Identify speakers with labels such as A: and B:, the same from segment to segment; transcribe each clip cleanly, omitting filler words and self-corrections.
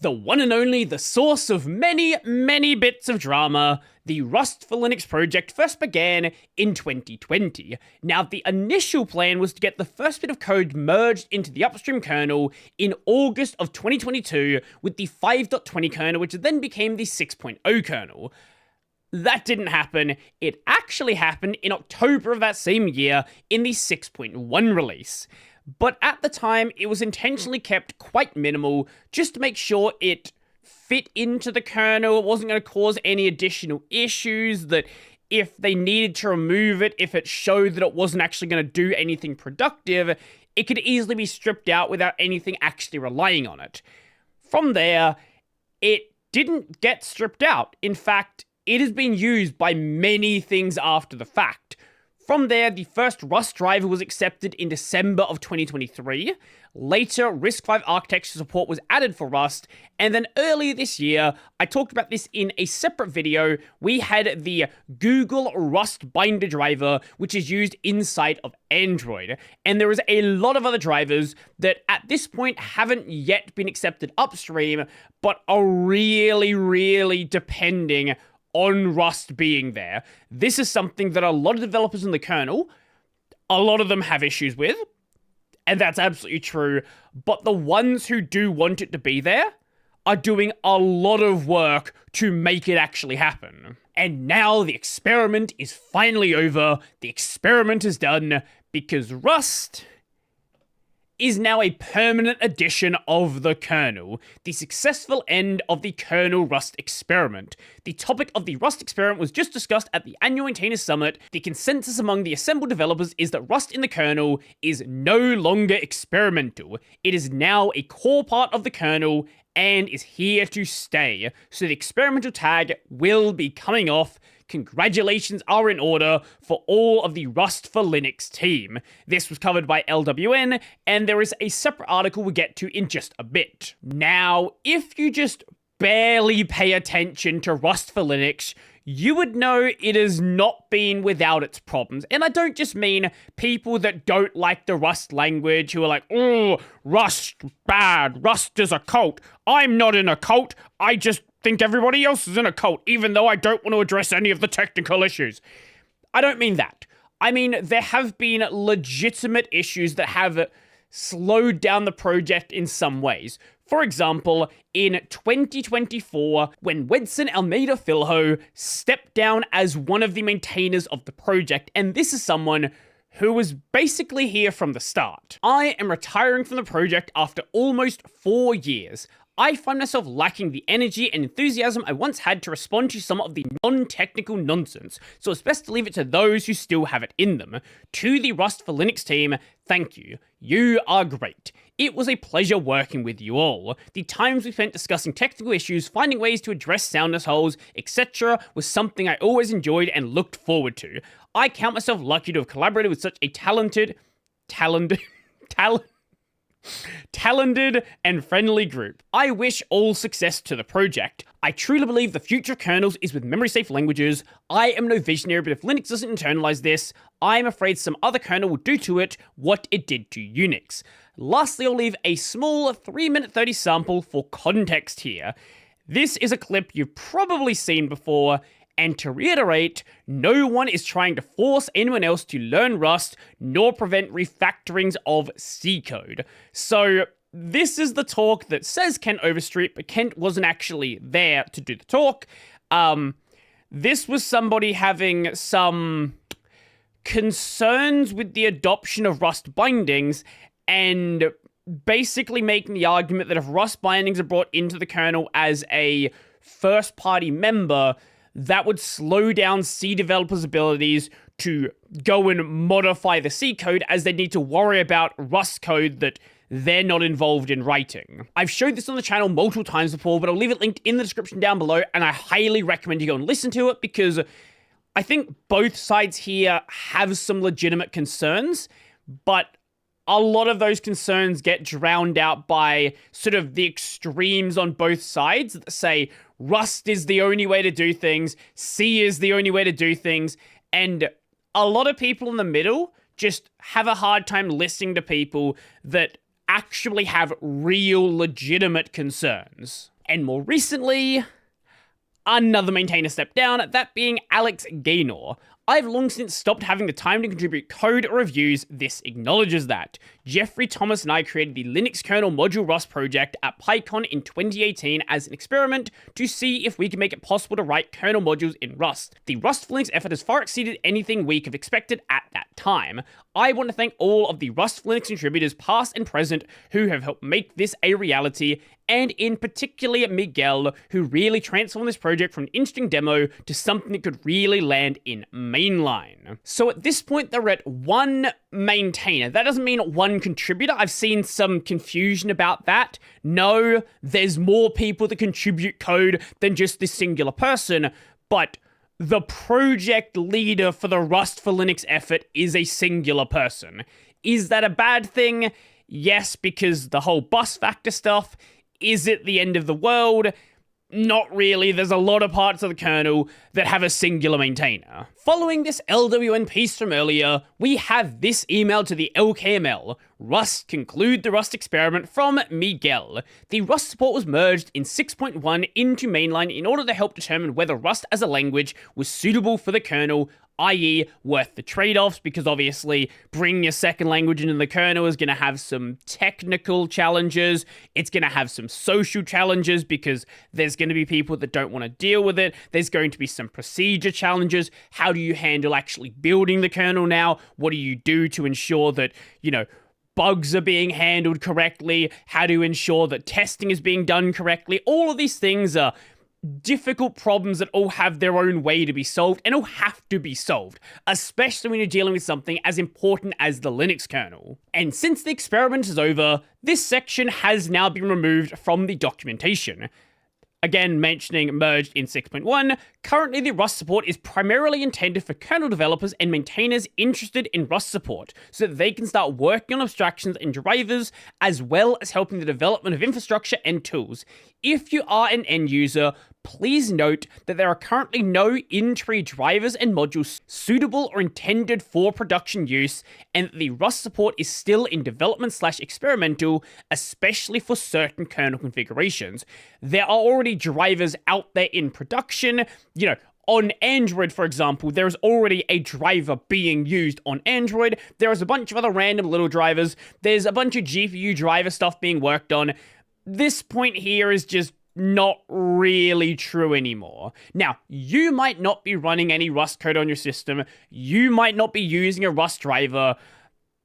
A: The one and only, the source of many, many bits of drama, the Rust for Linux project first began in 2020. Now, the initial plan was to get the first bit of code merged into the upstream kernel in August of 2022 with the 5.20 kernel, which then became the 6.0 kernel. That didn't happen. It actually happened in October of that same year in the 6.1 release. But at the time, it was intentionally kept quite minimal, just to make sure it fit into the kernel, it wasn't going to cause any additional issues, that if they needed to remove it, if it showed that it wasn't actually going to do anything productive, it could easily be stripped out without anything actually relying on it. From there, it didn't get stripped out. In fact, it has been used by many things after the fact. From there, the first Rust driver was accepted in December of 2023. Later, RISC-V architecture support was added for Rust, and then earlier this year, I talked about this in a separate video, we had the Google Rust binder driver, which is used inside of Android. And there is a lot of other drivers that at this point haven't yet been accepted upstream, but are really, really depending on Rust being there. This is something that a lot of developers in the kernel, a lot of them have issues with, and that's absolutely true, but the ones who do want it to be there are doing a lot of work to make it actually happen. And now the experiment is finally over, the experiment is done, because Rust is now a permanent addition of the kernel, the successful end of the kernel Rust experiment. The topic of the Rust experiment was just discussed at the annual Maintainers Summit. The consensus among the assembled developers is that Rust in the kernel is no longer experimental. It is now a core part of the kernel and is here to stay. So the experimental tag will be coming off. Congratulations are in order for all of the Rust for Linux team. This was covered by LWN, and there is a separate article we'll get to in just a bit. Now, if you just barely pay attention to Rust for Linux, you would know it has not been without its problems. And I don't just mean people that don't like the Rust language, who are like, oh, Rust, bad, Rust is a cult. I'm not in a cult, I just think everybody else is in a cult, even though I don't want to address any of the technical issues. I don't mean that. I mean, there have been legitimate issues that have slowed down the project in some ways. For example, in 2024, when Wedson Almeida Filho stepped down as one of the maintainers of the project, and this is someone who was basically here from the start. I am retiring from the project after almost 4 years. I find myself lacking the energy and enthusiasm I once had to respond to some of the non-technical nonsense, so it's best to leave it to those who still have it in them. To the Rust for Linux team, thank you. You are great. It was a pleasure working with you all. The times we spent discussing technical issues, finding ways to address soundness holes, etc. was something I always enjoyed and looked forward to. I count myself lucky to have collaborated with such a talented and friendly group. I wish all success to the project. I truly believe the future of kernels is with memory-safe languages. I am no visionary, but if Linux doesn't internalize this, I'm afraid some other kernel will do to it what it did to Unix. Lastly, I'll leave a small 3-minute 30 sample for context here. This is a clip you've probably seen before, and to reiterate, no one is trying to force anyone else to learn Rust, nor prevent refactorings of C code. So this is the talk that says Kent Overstreet, but Kent wasn't actually there to do the talk. This was somebody having some concerns with the adoption of Rust bindings, and basically making the argument that if Rust bindings are brought into the kernel as a first-party member, that would slow down C developers' abilities to go and modify the C code, as they need to worry about Rust code that they're not involved in writing. I've showed this on the channel multiple times before, but I'll leave it linked in the description down below, and I highly recommend you go and listen to it, because I think both sides here have some legitimate concerns, but a lot of those concerns get drowned out by sort of the extremes on both sides that say Rust is the only way to do things, C is the only way to do things, and a lot of people in the middle just have a hard time listening to people that actually have real legitimate concerns. And more recently, another maintainer stepped down, that being Alex Gaynor. I've long since stopped having the time to contribute code or reviews. This acknowledges that. Jeffrey Thomas and I created the Linux kernel module Rust project at PyCon in 2018 as an experiment to see if we could make it possible to write kernel modules in Rust. The Rust for Linux effort has far exceeded anything we could have expected at that time. I want to thank all of the Rust for Linux contributors past and present who have helped make this a reality, and in particular Miguel, who really transformed this project from an interesting demo to something that could really land in mainline. So at this point, they're at one maintainer. That doesn't mean one contributor. I've seen some confusion about that. No, there's more people that contribute code than just this singular person, but the project leader for the Rust for Linux effort is a singular person. Is that a bad thing? Yes, because the whole bus factor stuff. Is it the end of the world? Not really. There's a lot of parts of the kernel that have a singular maintainer. Following this LWN piece from earlier, we have this email to the LKML. Rust, conclude the Rust experiment from Miguel. The Rust support was merged in 6.1 into mainline in order to help determine whether Rust as a language was suitable for the kernel, i.e. worth the trade-offs, because obviously bringing your second language into the kernel is going to have some technical challenges. It's going to have some social challenges because there's going to be people that don't want to deal with it. There's going to be some procedure challenges. How do you handle actually building the kernel now? What do you do to ensure that, bugs are being handled correctly? How do you ensure that testing is being done correctly? All of these things are difficult problems that all have their own way to be solved and all have to be solved, especially when you're dealing with something as important as the Linux kernel. And since the experiment is over, this section has now been removed from the documentation. Again, mentioning merged in 6.1, currently the Rust support is primarily intended for kernel developers and maintainers interested in Rust support, so that they can start working on abstractions and drivers, as well as helping the development of infrastructure and tools. If you are an end user, please note that there are currently no in-tree drivers and modules suitable or intended for production use, and that the Rust support is still in development/experimental, especially for certain kernel configurations. There are already drivers out there in production. On Android, for example, there is already a driver being used on Android. There is a bunch of other random little drivers. There's a bunch of GPU driver stuff being worked on. This point here is just not really true anymore. Now, you might not be running any Rust code on your system. You might not be using a Rust driver,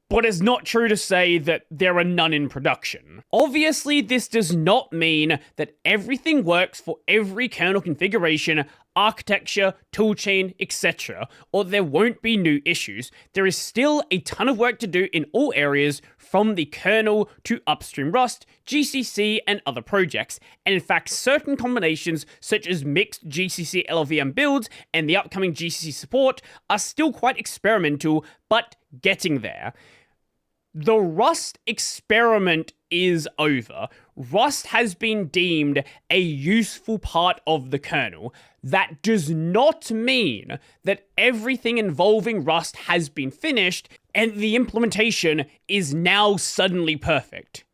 A: but it's not true to say that there are none in production. Obviously, this does not mean that everything works for every kernel configuration, architecture, toolchain, etc., or there won't be new issues. There is still a ton of work to do in all areas, from the kernel to upstream Rust, GCC, and other projects. And in fact, certain combinations, such as mixed GCC LLVM builds and the upcoming GCC support, are still quite experimental, but getting there. The Rust experiment is over. Rust has been deemed a useful part of the kernel. That does not mean that everything involving Rust has been finished and the implementation is now suddenly perfect.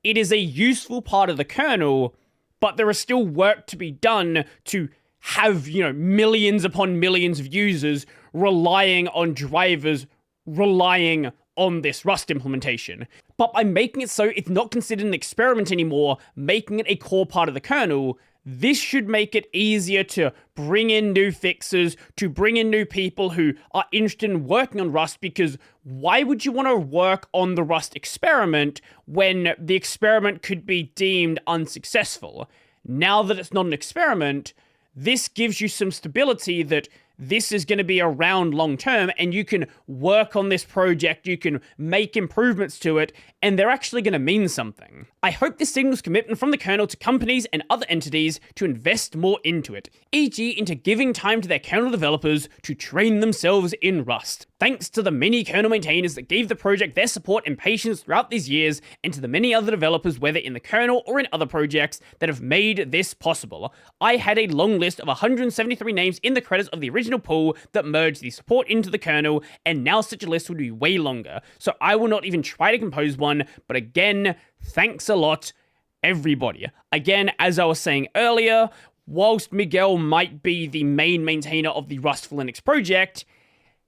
A: It is a useful part of the kernel, but there is still work to be done to have, millions upon millions of users relying on drivers, relying on this Rust implementation. But by making it so it's not considered an experiment anymore, making it a core part of the kernel, this should make it easier to bring in new fixes, to bring in new people who are interested in working on Rust, because why would you want to work on the Rust experiment when the experiment could be deemed unsuccessful? Now that it's not an experiment, this gives you some stability that this is going to be around long term, and you can work on this project, you can make improvements to it, and they're actually going to mean something. I hope this signals commitment from the kernel to companies and other entities to invest more into it, e.g. into giving time to their kernel developers to train themselves in Rust. Thanks to the many kernel maintainers that gave the project their support and patience throughout these years, and to the many other developers, whether in the kernel or in other projects, that have made this possible. I had a long list of 173 names in the credits of the original pool that merged the support into the kernel, and now such a list would be way longer, so I will not even try to compose one one. But again, thanks a lot, everybody. Again, as I was saying earlier, whilst Miguel might be the main maintainer of the Rust for Linux project,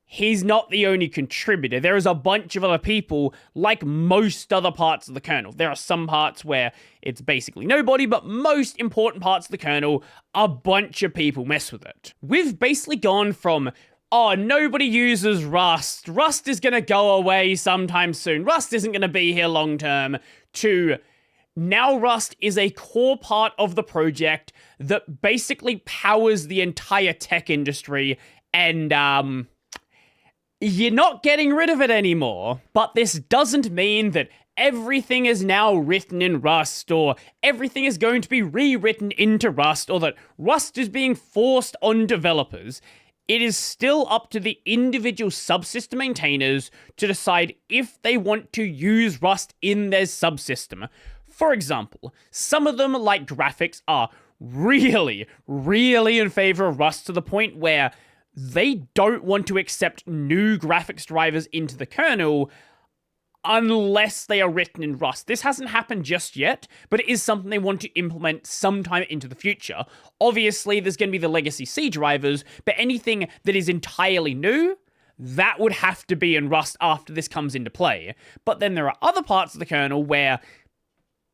A: he's not the only contributor. There is a bunch of other people, like most other parts of the kernel. There are some parts where it's basically nobody, but most important parts of the kernel, a bunch of people mess with it. We've basically gone from, oh, nobody uses Rust. Rust is going to go away sometime soon. Rust isn't going to be here long term, to now Rust is a core part of the project that basically powers the entire tech industry, and you're not getting rid of it anymore. But this doesn't mean that everything is now written in Rust, or everything is going to be rewritten into Rust, or that Rust is being forced on developers. It is still up to the individual subsystem maintainers to decide if they want to use Rust in their subsystem. For example, some of them, like graphics, are really, really in favor of Rust to the point where they don't want to accept new graphics drivers into the kernel unless they are written in Rust. This hasn't happened just yet, but it is something they want to implement sometime into the future. Obviously, there's going to be the legacy C drivers, but anything that is entirely new, that would have to be in Rust after this comes into play. But then there are other parts of the kernel where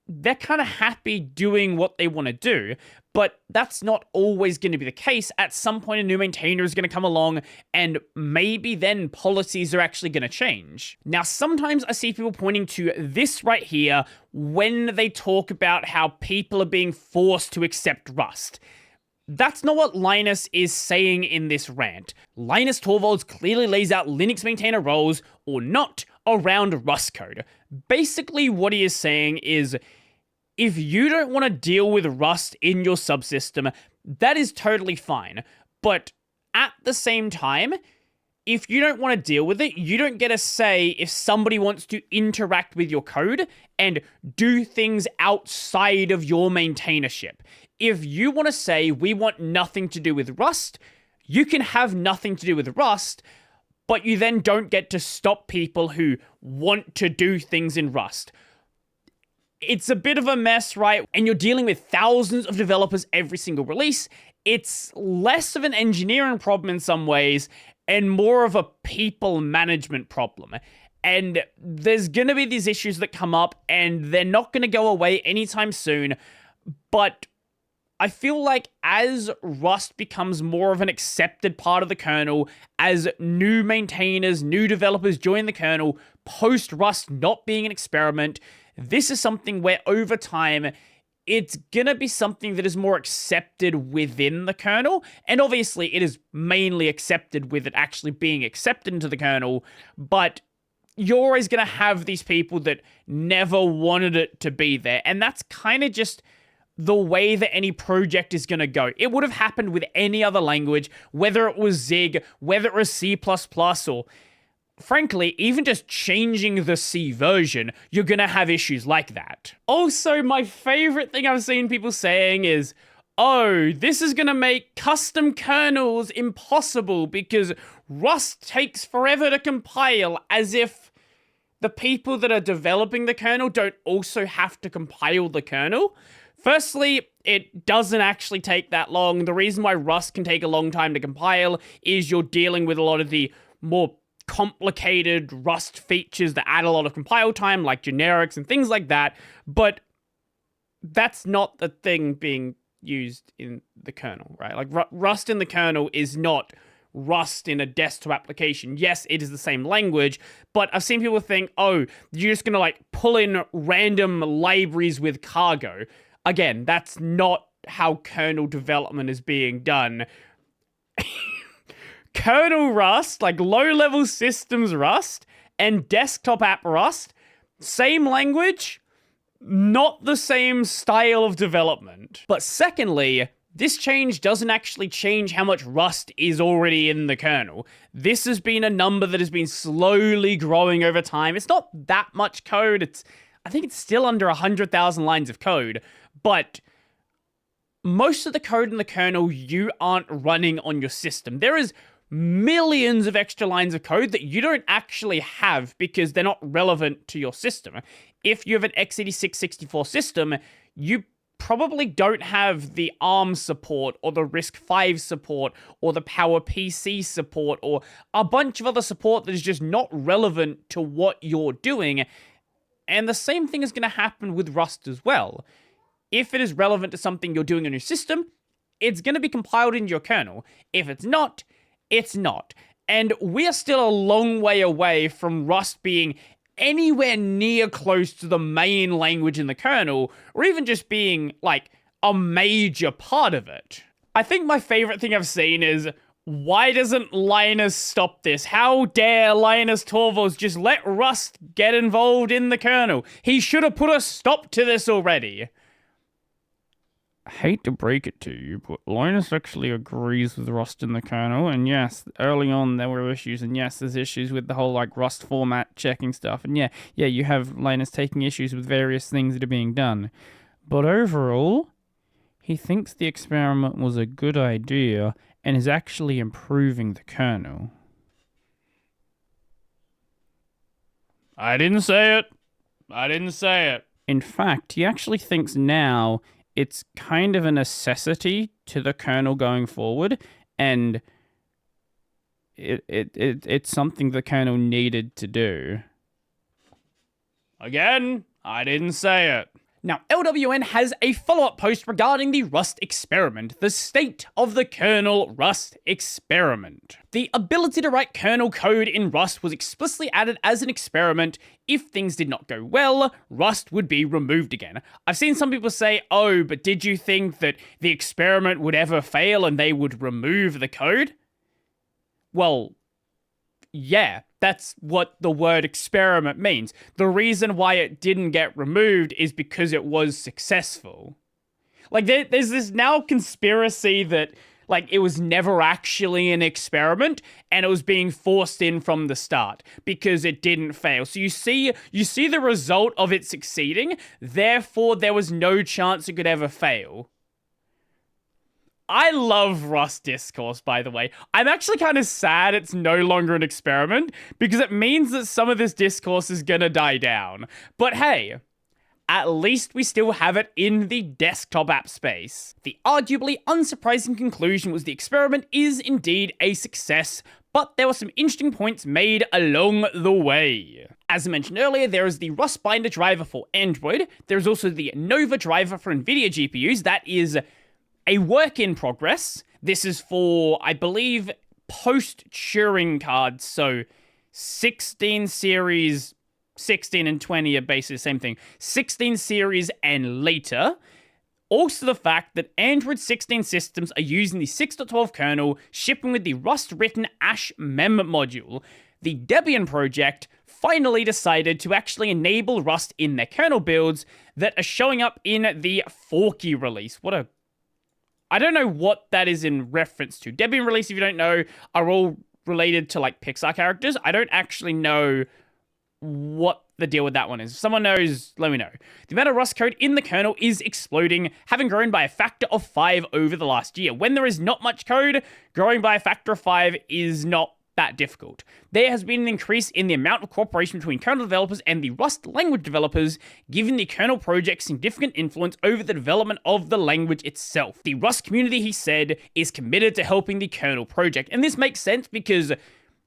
A: they're kind of happy doing what they want to do, but that's not always going to be the case. At some point, a new maintainer is going to come along, and maybe then policies are actually going to change. Now, sometimes I see people pointing to this right here when they talk about how people are being forced to accept Rust. That's not what Linus is saying in this rant. Linus Torvalds clearly lays out Linux maintainer roles, or not, around Rust code. Basically, what he is saying is, if you don't want to deal with Rust in your subsystem, that is totally fine. But at the same time, if you don't want to deal with it, you don't get a say if somebody wants to interact with your code and do things outside of your maintainership. If you want to say, we want nothing to do with Rust, you can have nothing to do with Rust, but you then don't get to stop people who want to do things in Rust. It's a bit of a mess, right? And you're dealing with thousands of developers every single release. It's less of an engineering problem in some ways and more of a people management problem. And there's going to be these issues that come up, and they're not going to go away anytime soon. But I feel like as Rust becomes more of an accepted part of the kernel, as new maintainers, new developers join the kernel, post-Rust not being an experiment, this is something where over time, it's gonna be something that is more accepted within the kernel. And obviously, it is mainly accepted with it actually being accepted into the kernel, but you're always gonna have these people that never wanted it to be there. And that's kind of just the way that any project is going to go. It would have happened with any other language, whether it was Zig, whether it was C++, or frankly, even just changing the C version, you're going to have issues like that. Also, my favorite thing I've seen people saying is, oh, this is going to make custom kernels impossible because Rust takes forever to compile, as if the people that are developing the kernel don't also have to compile the kernel. Firstly, it doesn't actually take that long. The reason why Rust can take a long time to compile is you're dealing with a lot of the more complicated Rust features that add a lot of compile time, like generics and things like that, but that's not the thing being used in the kernel, right? Like, Rust in the kernel is not Rust in a desktop application. Yes, it is the same language, but I've seen people think, oh, you're just gonna, like, pull in random libraries with cargo. Again, that's not how kernel development is being done. Kernel Rust, like low-level systems Rust, and desktop app Rust, same language, not the same style of development. But secondly, this change doesn't actually change how much Rust is already in the kernel. This has been a number that has been slowly growing over time. It's not that much code. I think it's still under 100,000 lines of code, but most of the code in the kernel you aren't running on your system. There is millions of extra lines of code that you don't actually have because they're not relevant to your system. If you have an x86 64 system, you probably don't have the ARM support or the RISC-V support or the PowerPC support or a bunch of other support that is just not relevant to what you're doing. And the same thing is going to happen with Rust as well. If it is relevant to something you're doing on your system, it's going to be compiled into your kernel. If it's not, it's not. And we are still a long way away from Rust being anywhere near close to the main language in the kernel, or even just being, like, a major part of it. I think my favorite thing I've seen is, why doesn't Linus stop this? How dare Linus Torvalds just let Rust get involved in the kernel? He should have put a stop to this already. I hate to break it to you, but Linus actually agrees with Rust in the kernel, and yes, early on there were issues, and yes, there's issues with the whole, like, Rust format checking stuff, and yeah, you have Linus taking issues with various things that are being done. But overall, he thinks the experiment was a good idea, and is actually improving the kernel. I didn't say it. In fact, he actually thinks now it's kind of a necessity to the kernel going forward, and it's something the kernel needed to do. Again, I didn't say it. Now, LWN has a follow-up post regarding the Rust experiment, the state of the kernel Rust experiment. The ability to write kernel code in Rust was explicitly added as an experiment. If things did not go well, Rust would be removed again. I've seen some people say, oh, but did you think that the experiment would ever fail and they would remove the code? Well, yeah, that's what the word experiment means. The reason why it didn't get removed is because it was successful. Like, there's this now conspiracy that, like, it was never actually an experiment and it was being forced in from the start because it didn't fail. So you see the result of it succeeding, therefore there was no chance it could ever fail. I love Rust discourse, by the way. I'm actually kind of sad it's no longer an experiment, because it means that some of this discourse is gonna die down. But hey, at least we still have it in the desktop app space. The arguably unsurprising conclusion was the experiment is indeed a success, but there were some interesting points made along the way. As I mentioned earlier, there is the Rust binder driver for Android. There's also the Nova driver for NVIDIA GPUs. That is a work in progress. This is for, I believe, post-Turing cards, so 16 series, 16 and 20 are basically the same thing. 16 series and later. Also the fact that Android 16 systems are using the 6.12 kernel, shipping with the Rust-written Ash mem module. The Debian project finally decided to actually enable Rust in their kernel builds that are showing up in the Forky release. I don't know what that is in reference to. Debian release, if you don't know, are all related to, like, Pixar characters. I don't actually know what the deal with that one is. If someone knows, let me know. The amount of Rust code in the kernel is exploding, having grown by a factor of 5 over the last year. When there is not much code, growing by a factor of 5 is not that difficult. There has been an increase in the amount of cooperation between kernel developers and the Rust language developers, giving the kernel project significant influence over the development of the language itself. The Rust community, he said, is committed to helping the kernel project. And this makes sense because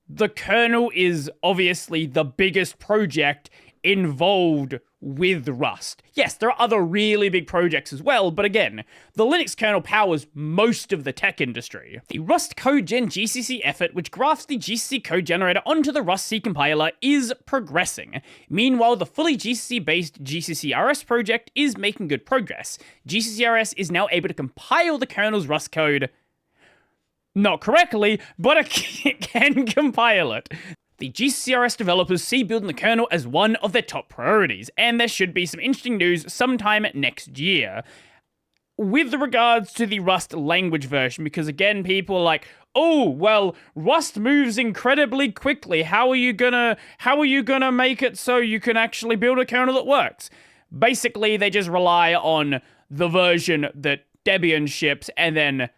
A: the kernel is obviously the biggest project involved with Rust. Yes, there are other really big projects as well, but again, the Linux kernel powers most of the tech industry. The Rust CodeGen GCC effort, which grafts the GCC code generator onto the Rust C compiler, is progressing. Meanwhile, the fully GCC-based GCCRS project is making good progress. GCCRS is now able to compile the kernel's Rust code, not correctly, but it can compile it. The GCCRS developers see building the kernel as one of their top priorities, and there should be some interesting news sometime next year. With regards to the Rust language version, because again, people are like, oh, well, Rust moves incredibly quickly. How are you gonna make it so you can actually build a kernel that works? Basically, they just rely on the version that Debian ships, and then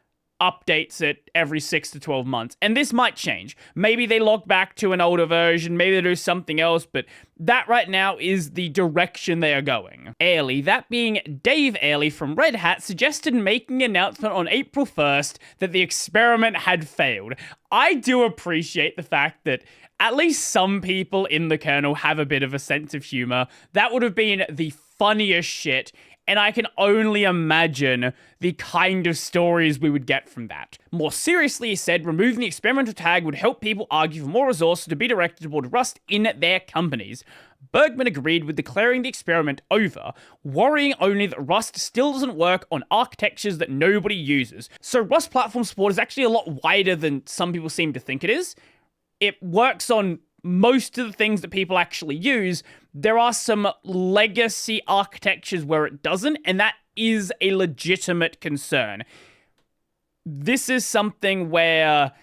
A: updates it every 6 to 12 months. And this might change. Maybe they log back to an older version, maybe they do something else, but that right now is the direction they are going. Airly, that being Dave Airly from Red Hat, suggested making an announcement on April 1st that the experiment had failed. I do appreciate the fact that at least some people in the kernel have a bit of a sense of humor. That would have been the funniest shit, and I can only imagine the kind of stories we would get from that. More seriously, he said, removing the experimental tag would help people argue for more resources to be directed toward Rust in their companies. Bergman agreed with declaring the experiment over, worrying only that Rust still doesn't work on architectures that nobody uses. So Rust platform support is actually a lot wider than some people seem to think it is. It works on most of the things that people actually use. There are some legacy architectures where it doesn't, and that is a legitimate concern. This is something where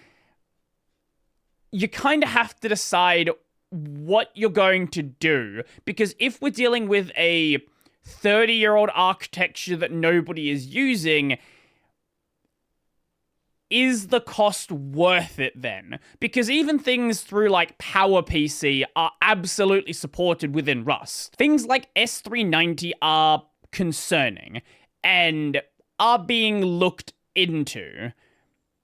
A: you kind of have to decide what you're going to do, because if we're dealing with a 30-year-old architecture that nobody is using, is the cost worth it then? Because even things through like PowerPC are absolutely supported within Rust. Things like S390 are concerning and are being looked into.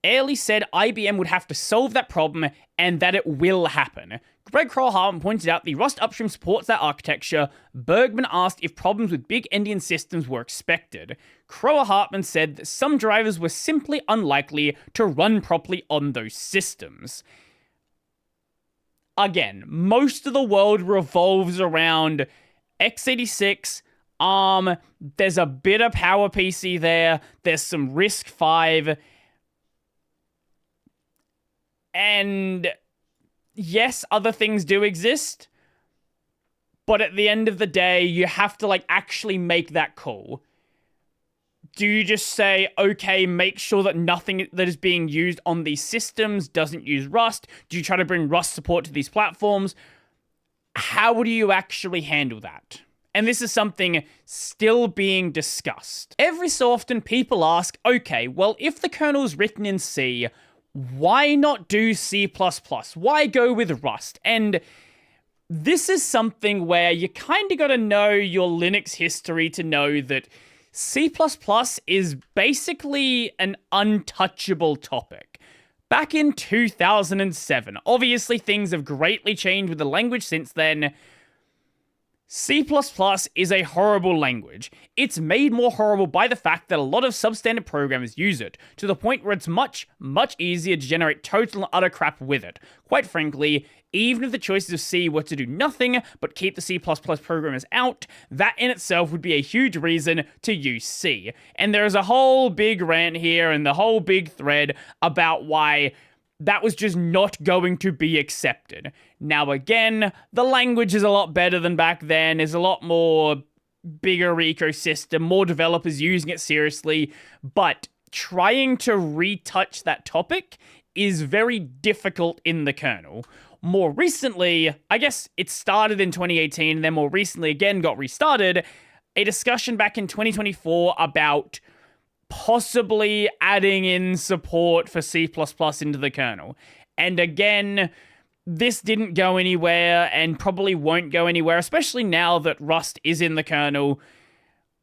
A: Airly said IBM would have to solve that problem and that it will happen. Greg Kroll-Hartman pointed out the Rust upstream supports that architecture. Bergman asked if problems with big endian systems were expected. Kroll-Hartman said that some drivers were simply unlikely to run properly on those systems. Again, most of the world revolves around x86, ARM, there's a bit of PowerPC there, there's some RISC-V, and yes, other things do exist, but at the end of the day, you have to, like, actually make that call. Do you just say, okay, make sure that nothing that is being used on these systems doesn't use Rust? Do you try to bring Rust support to these platforms? How do you actually handle that? And this is something still being discussed. Every so often, people ask, okay, well, if the kernel is written in C, why not do C++? Why go with Rust? And this is something where you kind of got to know your Linux history to know that C++ is basically an untouchable topic. Back in 2007, obviously things have greatly changed with the language since then. C++ is a horrible language. It's made more horrible by the fact that a lot of substandard programmers use it, to the point where it's much, much easier to generate total and utter crap with it. Quite frankly, even if the choices of C were to do nothing but keep the C++ programmers out, that in itself would be a huge reason to use C. And there's a whole big rant here and the whole big thread about why that was just not going to be accepted. Now again, the language is a lot better than back then. There's a lot more bigger ecosystem, more developers using it seriously, but trying to retouch that topic is very difficult in the kernel. More recently, I guess it started in 2018 and then more recently again got restarted, a discussion back in 2024 about possibly adding in support for C++ into the kernel. And again, this didn't go anywhere and probably won't go anywhere, especially now that Rust is in the kernel.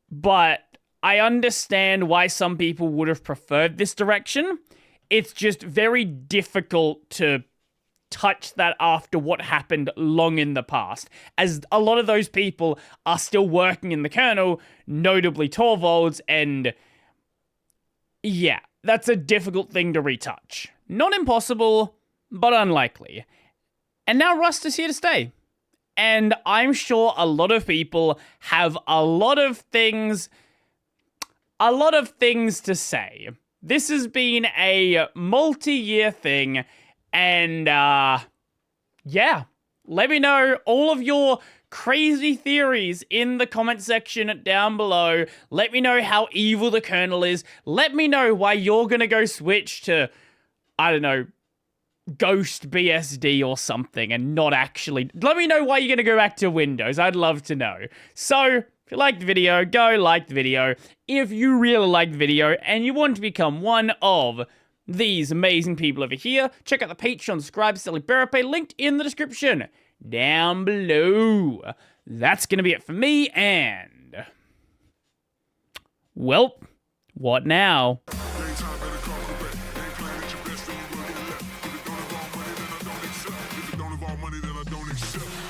A: But I understand why some people would have preferred this direction. It's just very difficult to touch that after what happened long in the past, as a lot of those people are still working in the kernel, notably Torvalds, and yeah, that's a difficult thing to retouch. Not impossible, but unlikely. And now Rust is here to stay. And I'm sure a lot of people have a lot of things to say. This has been a multi-year thing, and yeah, let me know all of your crazy theories in the comment section down below. Let me know how evil the kernel is. Let me know why you're gonna go switch to, I don't know, Ghost BSD or something and not actually. Let me know why you're gonna go back to Windows. I'd love to know. So, you liked the video, go like the video. If you really liked the video and you want to become one of these amazing people over here, check out the Patreon, subscribe, Pay, linked in the description down below. That's going to be it for me, and well, what now?
B: Money that I don't accept.